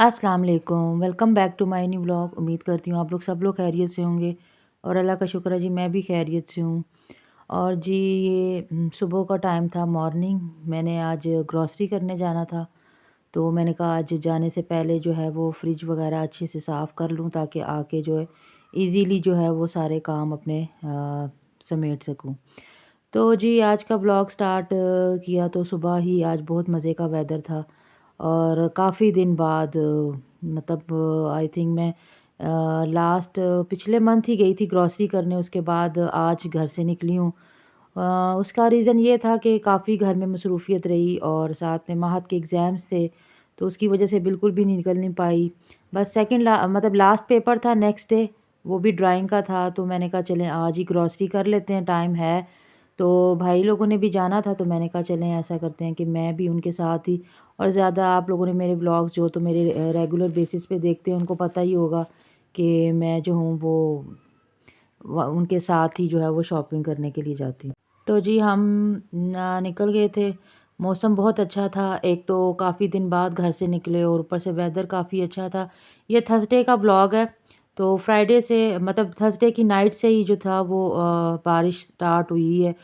अस्सलाम वालेकुम, welcome back to my new vlog. उम्मीद करती हूँ आप लोग सब लोग खैरियत से होंगे और अल्लाह का शुक्र है जी मैं भी खैरियत से हूँ। और जी ये सुबह का टाइम था, मॉर्निंग। मैंने आज ग्रॉसरी करने जाना था, तो मैंने कहा आज जाने से पहले जो है वो फ्रिज वगैरह अच्छे से साफ़ कर लूँ ताकि आके जो है इजीली जो है वो सारे काम अपने समेट सकूँ। तो जी आज का व्लॉग स्टार्ट किया तो सुबह ही। आज बहुत मज़े का वेदर था और काफ़ी दिन बाद मतलब आई थिंक मैं लास्ट पिछले मंथ ही गई थी ग्रॉसरी करने। उसके बाद आज घर से निकली हूँ। उसका रीज़न ये था कि काफ़ी घर में मसरूफ़ियत रही और साथ में महत के एग्ज़ाम्स थे, तो उसकी वजह से बिल्कुल भी निकल नहीं पाई। बस मतलब लास्ट पेपर था नेक्स्ट डे, वो भी ड्राइंग का था, तो मैंने कहा चलें आज ही ग्रॉसरी कर लेते हैं, टाइम है। तो भाई लोगों ने भी जाना था, तो मैंने कहा चलें ऐसा करते हैं कि मैं भी उनके साथ ही। और ज़्यादा आप लोगों ने मेरे व्लॉग्स जो तो मेरे रेगुलर बेसिस पे देखते हैं उनको पता ही होगा कि मैं जो हूँ वो उनके साथ ही जो है वो शॉपिंग करने के लिए जाती हूँ। तो जी हम निकल गए थे। मौसम बहुत अच्छा था, एक तो काफ़ी दिन बाद घर से निकले और ऊपर से वेदर काफ़ी अच्छा था। ये थर्सडे का व्लॉग है, तो फ्राइडे से मतलब थर्सडे की नाइट से ही जो था वो बारिश स्टार्ट हुई है।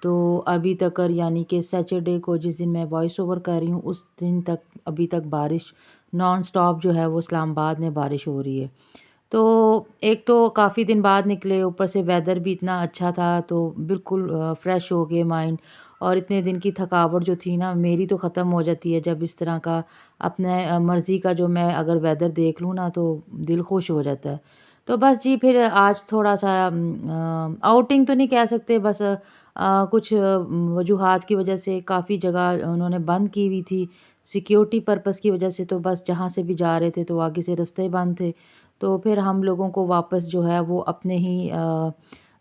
तो अभी तक यानी कि सैटरडे को जिस दिन मैं वॉइस ओवर कर रही हूँ उस दिन तक अभी तक बारिश नॉन स्टॉप जो है वो इस्लामाबाद में बारिश हो रही है। तो एक तो काफ़ी दिन बाद निकले, ऊपर से वेदर भी इतना अच्छा था, तो बिल्कुल फ्रेश हो गए माइंड। और इतने दिन की थकावट जो थी ना मेरी तो ख़त्म हो जाती है जब इस तरह का अपने मर्ज़ी का जो मैं अगर वेदर देख लूँ ना तो दिल खुश हो जाता है। तो बस जी फिर आज थोड़ा-सा आउटिंग तो नहीं कह सकते, बस कुछ वजूहात की वजह से काफ़ी जगह उन्होंने बंद की हुई थी, सिक्योरिटी पर्पज़ की वजह से। तो बस जहाँ से भी जा रहे थे तो आगे से रास्ते बंद थे। तो फिर हम लोगों को वापस जो है वो अपने ही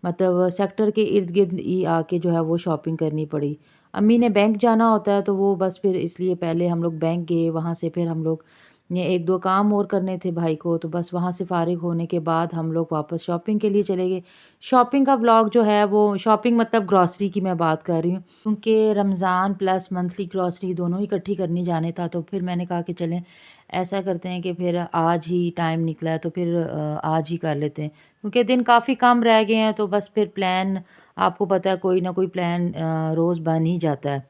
मतलब सेक्टर के इर्द-गिर्द ही आके जो है वो शॉपिंग करनी पड़ी। अम्मी ने बैंक जाना होता है तो वो बस फिर इसलिए पहले हम लोग बैंक गए, वहाँ से फिर हम लोग ये 1-2 काम और करने थे भाई को, तो बस वहाँ से फ़ारिग होने के बाद हम लोग वापस शॉपिंग के लिए चले गए। शॉपिंग का व्लॉग जो है वो शॉपिंग मतलब ग्रॉसरी की मैं बात कर रही हूँ, क्योंकि रमज़ान प्लस मंथली ग्रॉसरी दोनों ही इकट्ठी करनी जाने था। तो फिर मैंने कहा कि चलें ऐसा करते हैं कि फिर आज ही टाइम निकला है तो फिर आज ही कर लेते हैं, क्योंकि दिन काफ़ी कम रह गए हैं। तो बस फिर प्लान, आपको पता है कोई ना कोई प्लान रोज़ बन ही जाता है।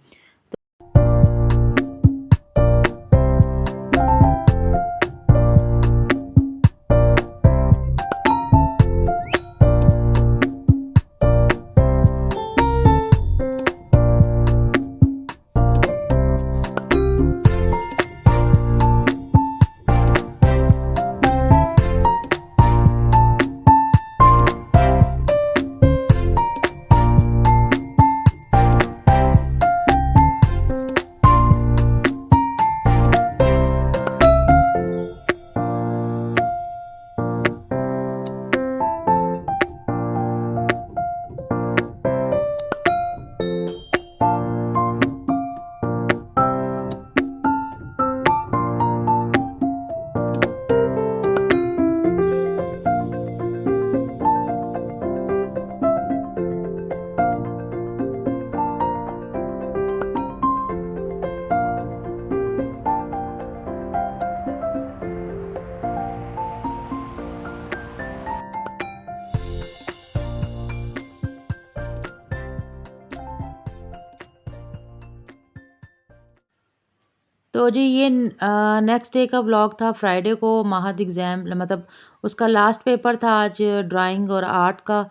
तो जी ये नेक्स्ट डे का व्लॉग था। फ्राइडे को महद एग्ज़ाम मतलब उसका लास्ट पेपर था आज, ड्राइंग और आर्ट का।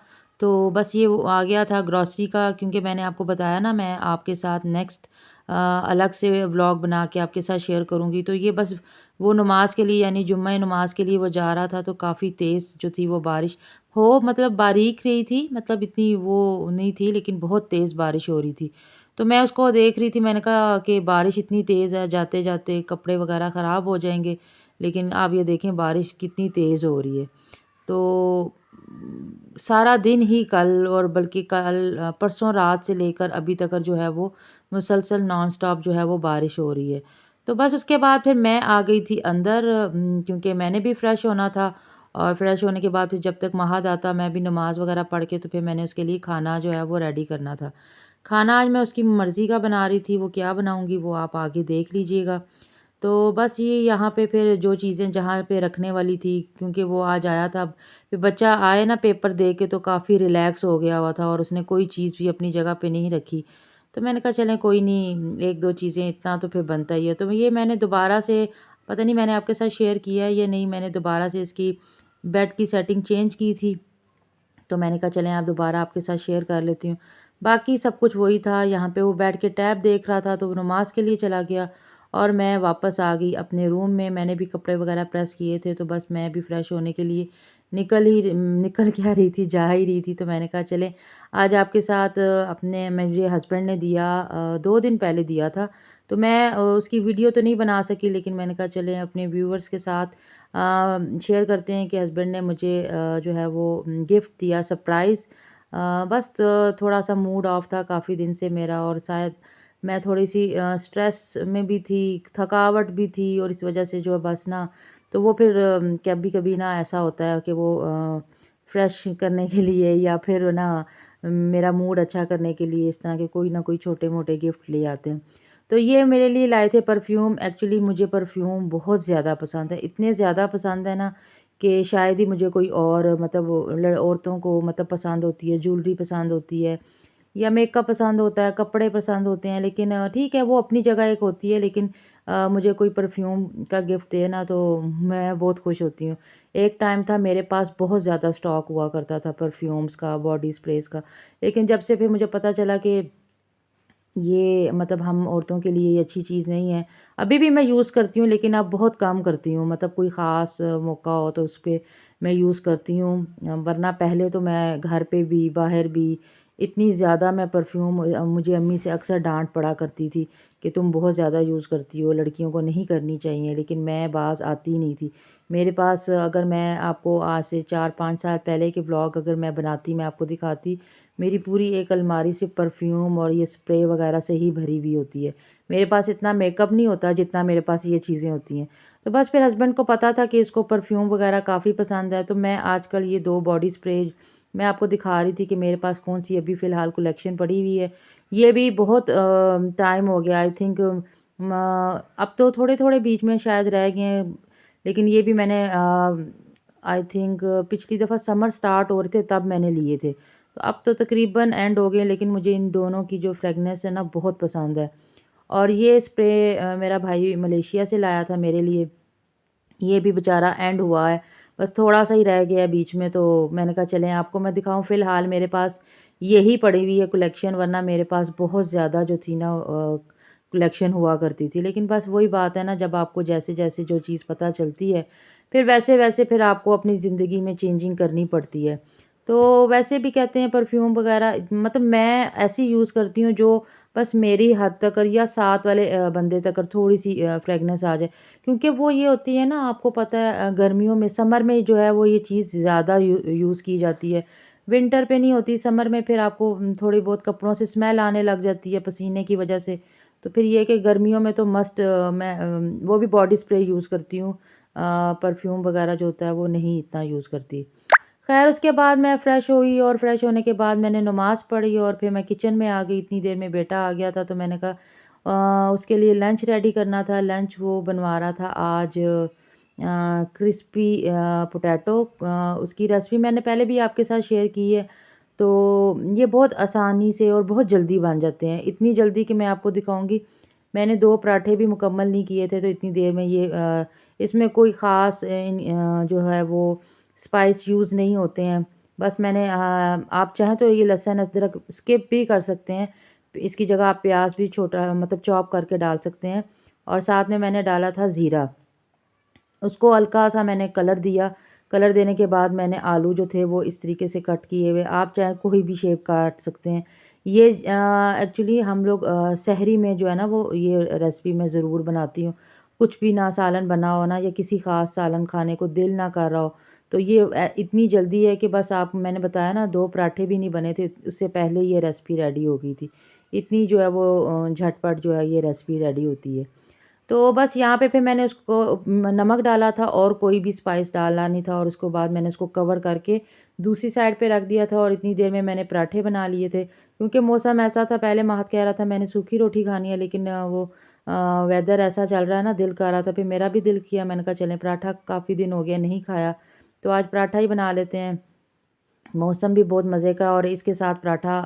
तो बस ये वो आ गया था ग्रॉसरी का, क्योंकि मैंने आपको बताया ना मैं आपके साथ नेक्स्ट अलग से व्लॉग बना के आपके साथ शेयर करूँगी। तो ये बस वो नमाज के लिए यानी जुम्मे नमाज के लिए वो जा रहा था, तो काफ़ी तेज़ जो थी वो बारिश हो मतलब बारीक रही थी, मतलब इतनी वो नहीं थी लेकिन बहुत तेज़ बारिश हो रही थी। तो मैं उसको देख रही थी, मैंने कहा कि बारिश इतनी तेज़ है, जाते-जाते कपड़े वगैरह ख़राब हो जाएँगे। लेकिन आप ये देखें बारिश कितनी तेज़ हो रही है। तो सारा दिन ही कल और बल्कि कल परसों रात से लेकर अभी तक जो है वो मुसलसल नॉन स्टॉप जो है वो बारिश हो रही है। तो बस उसके बाद फिर मैं आ गई थी अंदर, क्योंकि मैंने भी फ्रेश होना था। और फ्रेश होने के बाद फिर जब तक महद आता मैं भी नमाज़ वगैरह पढ़ के तो फिर मैंने उसके लिए खाना जो है वो रेडी करना था। खाना आज मैं उसकी मर्ज़ी का बना रही थी, वो क्या बनाऊँगी वो आप आगे देख लीजिएगा। तो बस ये यहाँ पे फिर जो चीज़ें जहाँ पे रखने वाली थी, क्योंकि वो आज आया था, फिर बच्चा आए ना पेपर दे के तो काफ़ी रिलैक्स हो गया हुआ था और उसने कोई चीज़ भी अपनी जगह पे नहीं रखी। तो मैंने कहा चलें कोई नहीं, 1-2 चीज़ें इतना तो फिर बनता ही है। तो ये मैंने दोबारा से, पता नहीं मैंने आपके साथ शेयर किया है या नहीं, मैंने दोबारा से इसकी बेड की सेटिंग चेंज की थी। तो मैंने कहा चलें आप दोबारा आपके साथ शेयर कर लेती हूँ। बाकी सब कुछ वही था, यहाँ पे वो बैठ के टैब देख रहा था तो वो नमाज़ के लिए चला गया और मैं वापस आ गई अपने रूम में। मैंने भी कपड़े वगैरह प्रेस किए थे तो बस मैं भी फ्रेश होने के लिए निकल क्या रही थी, जा ही रही थी। तो मैंने कहा चलें आज आपके साथ अपने मुझे हस्बैंड ने दिया 2 दिन पहले दिया था। तो मैं उसकी वीडियो तो नहीं बना सकी, लेकिन मैंने कहा चलें अपने व्यूअर्स के साथ शेयर करते हैं कि हस्बैंड ने मुझे जो है वो गिफ्ट दिया सरप्राइज़। बस थोड़ा-सा मूड ऑफ था काफ़ी दिन से मेरा और शायद मैं थोड़ी-सी स्ट्रेस में भी थी, थकावट भी थी और इस वज़ह से जो है बस ना, तो वो फिर कभी-कभी ना ऐसा होता है कि वो फ्रेश करने के लिए या फिर ना मेरा मूड अच्छा करने के लिए इस तरह के कोई ना कोई छोटे-मोटे गिफ्ट ले आते हैं। तो ये मेरे लिए लाए थे परफ्यूम। एक्चुअली मुझे परफ्यूम बहुत ज़्यादा पसंद है, इतने ज़्यादा पसंद है ना कि शायद ही मुझे कोई और मतलब औरतों को मतलब पसंद होती है, ज्वेलरी पसंद होती है या मेकअप पसंद होता है, कपड़े पसंद होते हैं, लेकिन ठीक है वो अपनी जगह एक होती है, लेकिन मुझे कोई परफ्यूम का गिफ्ट दे ना तो मैं बहुत खुश होती हूँ। एक टाइम था मेरे पास बहुत ज़्यादा स्टॉक हुआ करता था परफ्यूम्स का, बॉडी स्प्रेज़ का, लेकिन जब से फिर मुझे पता चला कि ये मतलब हम औरतों के लिए ये अच्छी चीज़ नहीं है। अभी भी मैं यूज़ करती हूँ, लेकिन अब बहुत कम करती हूँ, मतलब कोई ख़ास मौका हो तो उस पे मैं यूज़ करती हूँ। वरना पहले तो मैं घर पे भी, बाहर भी इतनी ज़्यादा मैं परफ्यूम मुझे अम्मी से अक्सर डाँट पड़ा करती थी कि तुम बहुत ज़्यादा यूज़ करती हो, लड़कियों को नहीं करनी चाहिए, लेकिन मैं बाज़ आती नहीं थी। मेरे पास अगर मैं आपको आज से 4-5 साल पहले के व्लॉग अगर मैं बनाती, मैं आपको दिखाती, मेरी पूरी एक अलमारी सिर्फ़ परफ्यूम और ये स्प्रे वग़ैरह से ही भरी हुई होती है। मेरे पास इतना मेकअप नहीं होता जितना मेरे पास ये चीज़ें होती हैं। तो बस फिर हस्बैंड को पता था कि इसको परफ्यूम वग़ैरह काफ़ी पसंद है, तो मैं आजकल ये 2 बॉडी स्प्रे मैं आपको दिखा रही थी कि मेरे पास कौन-सी अभी फ़िलहाल कलेक्शन पड़ी हुई है। ये भी बहुत टाइम हो गया, आई थिंक अब तो थोड़े-थोड़े बीच में शायद रह गए हैं, लेकिन ये भी मैंने आई थिंक पिछली दफ़ा समर स्टार्ट हो रहे थे तब मैंने लिए थे। तो अब तो तकरीबन एंड हो गए, लेकिन मुझे इन दोनों की जो फ्रेगनेंस है ना बहुत पसंद है। और ये स्प्रे मेरा भाई मलेशिया से लाया था मेरे लिए। ये भी बेचारा एंड हुआ है, बस थोड़ा-सा ही रह गया है बीच में, तो मैंने कहा चलें आपको मैं दिखाऊँ। फ़िलहाल मेरे पास यही पड़ी हुई है कलेक्शन, वरना मेरे पास बहुत ज़्यादा जो थी ना कलेक्शन हुआ करती थी। लेकिन बस वही बात है ना, जब आपको जैसे-जैसे जो चीज़ पता चलती है, फिर वैसे-वैसे फिर आपको अपनी ज़िंदगी में चेंजिंग करनी पड़ती है। तो वैसे भी कहते हैं परफ्यूम वग़ैरह मतलब मैं ऐसी यूज़ करती हूँ जो बस मेरी हद तक या साथ वाले बंदे तक थोड़ी-सी फ्रेगनेंस आ जाए। क्योंकि वो ये होती है ना, आपको पता है गर्मियों में, समर में जो है वो ये चीज़ ज़्यादा यूज़ की जाती है। विंटर पे नहीं होती, समर में फिर आपको थोड़ी बहुत कपड़ों से स्मेल आने लग जाती है पसीने की वजह से। तो फिर ये है कि गर्मियों में तो मस्ट मैं वो भी बॉडी स्प्रे यूज़ करती हूँ। परफ्यूम वगैरह जो होता है वो नहीं इतना यूज़ करती। ख़ैर उसके बाद मैं फ़्रेश हुई और फ़्रेश होने के बाद मैंने नमाज़ पढ़ी और फिर मैं किचन में आ गई। इतनी देर में बेटा आ गया था तो मैंने कहा उसके लिए लंच रेडी करना था। लंच वो बनवा रहा था आज क्रिस्पी पोटैटो। उसकी रेसिपी मैंने पहले भी आपके साथ शेयर की है। तो ये बहुत आसानी से और बहुत जल्दी बन जाते हैं। इतनी जल्दी कि मैं आपको दिखाऊँगी। मैंने 2 पराठे भी मुकम्मल नहीं किए थे तो इतनी देर में ये इसमें कोई ख़ास जो है वो स्पाइस यूज़ नहीं होते हैं। बस मैंने आप चाहें तो ये लहसुन अदरक स्किप भी कर सकते हैं। इसकी जगह आप प्याज़ भी छोटा मतलब चॉप करके डाल सकते हैं और साथ में मैंने डाला था ज़ीरा। उसको हल्का-सा मैंने कलर दिया। कलर देने के बाद मैंने आलू जो थे वो इस तरीके से कट किए हुए, आप चाहे कोई भी शेप काट सकते हैं। ये एक्चुअली हम लोग सहरी में जो है ना वो ये रेसिपी मैं ज़रूर बनाती हूँ। कुछ भी ना सालन बना हो ना या किसी ख़ास सालन खाने को दिल ना कर रहा हो, तो ये इतनी जल्दी है कि बस आप मैंने बताया ना 2 पराठे भी नहीं बने थे, उससे पहले ये रेसिपी रेडी हो गई थी। इतनी जो है वो झटपट जो है ये रेसिपी रेडी होती है। तो बस यहाँ पे फिर मैंने उसको नमक डाला था और कोई भी स्पाइस डालना नहीं था और उसको बाद मैंने उसको कवर करके दूसरी साइड पे रख दिया था और इतनी देर में मैंने पराठे बना लिए थे। क्योंकि मौसम ऐसा था, पहले महत कह रहा था मैंने सूखी रोटी खानी है, लेकिन वो वेदर ऐसा चल रहा है ना, दिल कर रहा था, फिर मेरा भी दिल किया, मैंने कहा चलें पराठा काफ़ी दिन हो गया नहीं खाया, तो आज पराठा ही बना लेते हैं। मौसम भी बहुत मज़े का और इसके साथ पराठा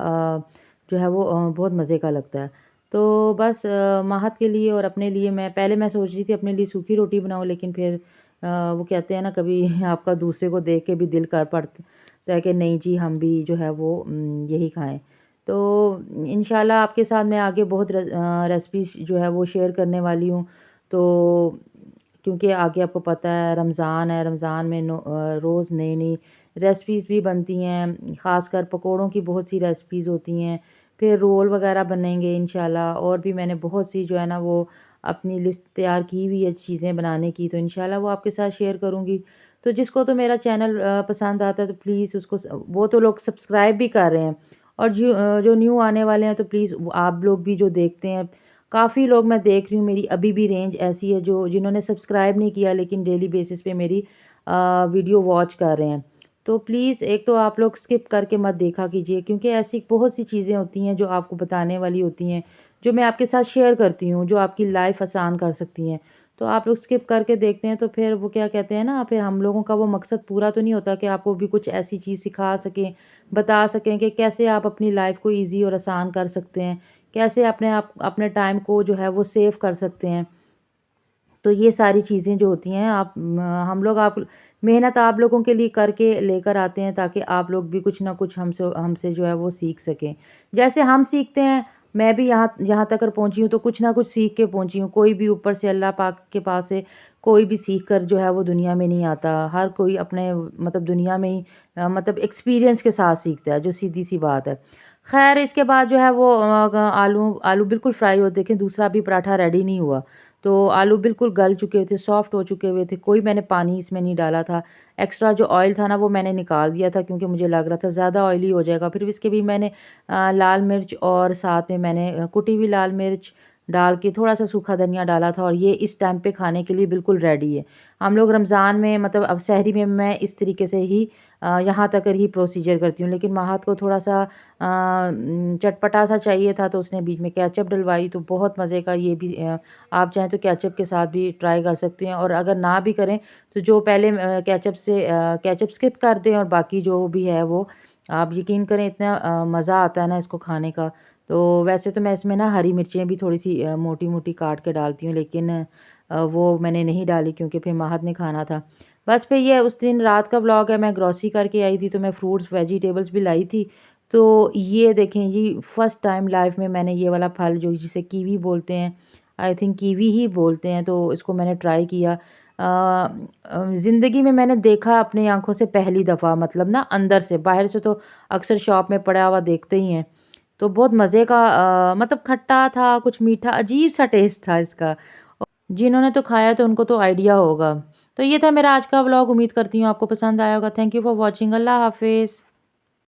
जो है वो बहुत मज़े का लगता है। तो बस महत के लिए और अपने लिए मैं सोच रही थी अपने लिए सूखी रोटी बनाऊँ, लेकिन फिर वो कहते हैं ना कभी आपका दूसरे को देख के भी दिल कर पड़ता है कि नहीं जी हम भी जो है वो यही खाएँ। तो इंशाल्लाह आपके साथ मैं आगे बहुत रेसिपीज़ जो है वो शेयर करने वाली हूँ। तो क्योंकि आगे आपको पता है रमज़ान है, रमज़ान में रोज़ नई-नई रेसिपीज़ भी बनती हैं, ख़ासकर पकोड़ों की बहुत सी रेसिपीज़ होती हैं। फिर रोल वग़ैरह बनेंगे इंशाल्लाह, और भी मैंने बहुत सी जो है ना वो अपनी लिस्ट तैयार की हुई है चीज़ें बनाने की, तो इंशाल्लाह वो आपके साथ शेयर करूँगी। तो जिसको तो मेरा चैनल पसंद आता है तो प्लीज़ उसको वो तो लोग सब्सक्राइब भी कर रहे हैं, और जो न्यू आने वाले हैं तो प्लीज़ आप लोग भी जो देखते हैं, काफ़ी लोग मैं देख रही हूँ मेरी अभी भी रेंज ऐसी है जो जिन्होंने सब्सक्राइब नहीं किया लेकिन डेली बेसिस पे मेरी वीडियो वॉच कर रहे हैं। तो प्लीज़ एक तो आप लोग स्किप करके मत देखा कीजिए, क्योंकि ऐसी बहुत सी चीज़ें होती हैं जो आपको बताने वाली होती हैं, जो मैं आपके साथ शेयर करती हूँ, जो आपकी लाइफ आसान कर सकती हैं। तो आप लोग स्किप करके देखते हैं तो फिर वो क्या कहते हैं ना, फिर हम लोगों का वो मकसद पूरा तो नहीं होता कि आपको भी कुछ ऐसी चीज़ सिखा सकें, बता सकें कि कैसे आप अपनी लाइफ को ईज़ी और आसान कर सकते हैं, कैसे अपने टाइम को जो है वो सेव कर सकते हैं। तो ये सारी चीज़ें जो होती हैं हम लोग आप मेहनत आप लोगों के लिए करके लेकर आते हैं, ताकि आप लोग भी कुछ ना कुछ हमसे हमसे जो है वो सीख सकें। जैसे हम सीखते हैं, मैं भी यहाँ यहाँ तक पहुँची हूँ तो कुछ ना कुछ सीख के पहुँची हूँ। कोई भी ऊपर से अल्लाह पाक के पास से कोई भी सीख कर जो है वो दुनिया में नहीं आता। हर कोई अपने मतलब दुनिया में ही मतलब एक्सपीरियंस के साथ सीखता है, जो सीधी-सी बात है। ख़ैर इसके बाद जो है वो आलू आलू बिल्कुल फ्राई हो, देखें दूसरा भी पराठा रेडी नहीं हुआ। तो आलू बिल्कुल गल चुके हुए थे, सॉफ्ट हो चुके हुए थे, कोई मैंने पानी इसमें नहीं डाला था। एक्स्ट्रा जो ऑयल था ना वो मैंने निकाल दिया था, क्योंकि मुझे लग रहा था ज़्यादा ऑयली हो जाएगा। फिर इसके भी मैंने लाल मिर्च और साथ में मैंने कुटी हुई लाल मिर्च डाल के थोड़ा-सा सूखा धनिया डाला था, और ये इस टाइम पे खाने के लिए बिल्कुल रेडी है। हम लोग रमज़ान में मतलब अब सहरी में मैं इस तरीके से ही यहाँ तक ही प्रोसीजर करती हूँ। लेकिन महात को थोड़ा-सा चटपटा-सा चाहिए था, तो उसने बीच में केचअप डलवाई, तो बहुत मज़े का ये भी आप चाहें तो केचअप के साथ भी ट्राई कर सकते हैं, और अगर ना भी करें तो जो पहले केचअप स्किप कर दें, और बाकी जो भी है वो आप यकीन करें इतना मज़ा आता है ना इसको खाने का। तो वैसे तो मैं इसमें ना हरी मिर्चें भी थोड़ी-सी मोटी-मोटी काट के डालती हूँ, लेकिन वो मैंने नहीं डाली क्योंकि फिर महत ने खाना था। बस फिर ये उस दिन रात का व्लॉग है, मैं ग्रोसरी करके आई थी तो मैं फ्रूट्स वेजिटेबल्स भी लाई थी। तो ये देखें जी, फर्स्ट टाइम लाइफ़ में मैंने ये वाला फल जो जिसे कीवी बोलते हैं, आई थिंक कीवी ही बोलते हैं, तो इसको मैंने ट्राई किया। ज़िंदगी में मैंने देखा अपनी आँखों से पहली दफ़ा, मतलब ना अंदर से, बाहर से तो अक्सर शॉप में पड़ा हुआ देखते ही हैं। तो बहुत मज़े का मतलब खट्टा था, कुछ मीठा, अजीब-सा टेस्ट था इसका। जिन्होंने तो खाया तो उनको तो आइडिया होगा। तो ये था मेरा आज का व्लॉग, उम्मीद करती हूँ आपको पसंद आया होगा। Thank you for watching. Allah हाफ़िज़।